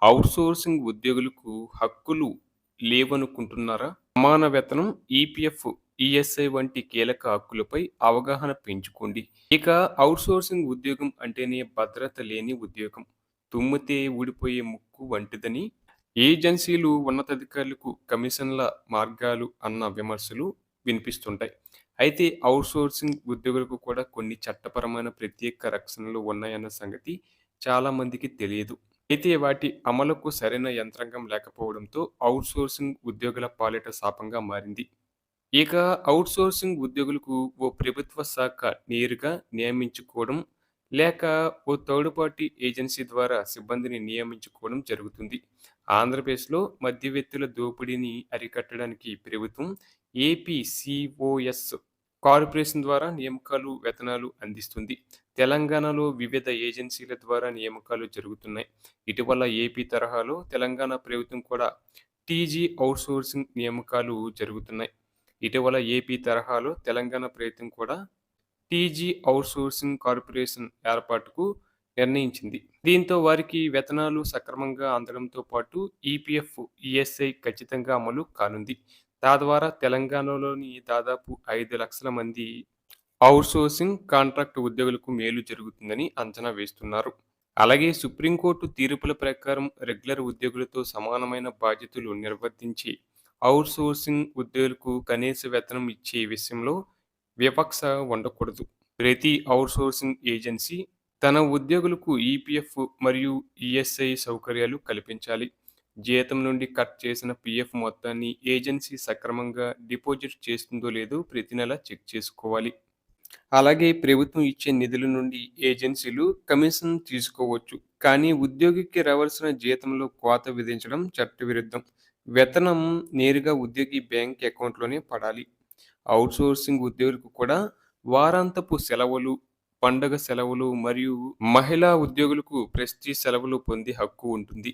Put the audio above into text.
Outsourcing ఉద్యోగులకు హక్కులు లేవనుకుంటున్నారా? సమాన వేతనం, ఈపీఎఫ్, ఈఎస్ఐ వంటి కీలక హక్కులపై అవగాహన పెంచుకోండి. ఇక ఔట్‌సోర్సింగ్ ఉద్యోగం అంటేనే భద్రత లేని ఉద్యోగం. తుమ్మితే ఊడిపోయే ముక్కు వంటిదని ఏజెన్సీలు ఉన్నతాధికారులకు కమిషన్ల మార్గాలు అన్న విమర్శలు వినిపిస్తుంటాయి. అయితే ఔట్‌సోర్సింగ్ ఉద్యోగులకు కూడా కొన్ని చట్టపరమైన ప్రత్యేక రక్షణలు ఉన్నాయన్న సంగతి చాలా మందికి తెలియదు. అయితే వాటి అమలుకు సరైన యంత్రాంగం లేకపోవడంతో ఔట్‌సోర్సింగ్ ఉద్యోగుల పాలిట శాపంగా మారింది. ఇక ఔట్‌సోర్సింగ్ ఉద్యోగులకు ఓ ప్రభుత్వ శాఖ నేరుగా నియమించుకోవడం, లేక ఓ థర్డ్ పార్టీ ఏజెన్సీ ద్వారా సిబ్బందిని నియమించుకోవడం జరుగుతుంది. ఆంధ్రప్రదేశ్‌లో మధ్యవర్తుల దోపిడీని అరికట్టడానికి ప్రభుత్వం ఏపీసీఓఎస్ కార్పొరేషన్ ద్వారా నియామకాలు, వేతనాలు అందిస్తుంది. తెలంగాణలో వివిధ ఏజెన్సీల ద్వారా నియామకాలు జరుగుతున్నాయి. ఇటీవల ఏపీ తరహాలో తెలంగాణ ప్రభుత్వం కూడా టీజీ ఔట్‌సోర్సింగ్ నియామకాలు జరుగుతున్నాయి. ఇటీవల ఏపీ తరహాలో తెలంగాణ ప్రభుత్వం కూడా టీజీ ఔట్‌సోర్సింగ్ కార్పొరేషన్ ఏర్పాటుకు నిర్ణయించింది. దీంతో వారికి వేతనాలు సక్రమంగా అందడంతో పాటు ఈపీఎఫ్, ఈఎస్ఐ ఖచ్చితంగా అమలు కానుంది. తద్వారా తెలంగాణలోని దాదాపు 5,00,000 మంది ఔట్‌సోర్సింగ్ కాంట్రాక్ట్ ఉద్యోగులకు మేలు జరుగుతుందని అంచనా వేస్తున్నారు. అలాగే సుప్రీంకోర్టు తీర్పుల ప్రకారం రెగ్యులర్ ఉద్యోగులతో సమానమైన బాధ్యతలు నిర్వర్తించే ఔట్‌సోర్సింగ్ ఉద్యోగులకు కనీస వేతనం ఇచ్చే విషయంలో వివక్ష ఉండకూడదు. ప్రతి ఔట్‌సోర్సింగ్ ఏజెన్సీ తన ఉద్యోగులకు ఈపీఎఫ్ మరియు ఈఎస్ఐ సౌకర్యాలు కల్పించాలి. జీతం నుండి కట్ చేసిన పీఎఫ్ మొత్తాన్ని ఏజెన్సీ సక్రమంగా డిపాజిట్ చేస్తుందో లేదో ప్రతి నెల చెక్ చేసుకోవాలి. అలాగే ప్రభుత్వం ఇచ్చే నిధుల నుండి ఏజెన్సీలు కమిషన్ తీసుకోవచ్చు. కానీ ఉద్యోగికి రావాల్సిన జీతంలో కోత విధించడం చట్టవిరుద్ధం. వేతనం నేరుగా ఉద్యోగి బ్యాంక్ అకౌంట్‌లోనే పడాలి. ఔట్‌సోర్సింగ్ ఉద్యోగులకు కూడా వారాంతపు సెలవులు, పండగ సెలవులు మరియు మహిళా ఉద్యోగులకు ప్రెస్టీజ్ సెలవులు పొందే హక్కు ఉంటుంది.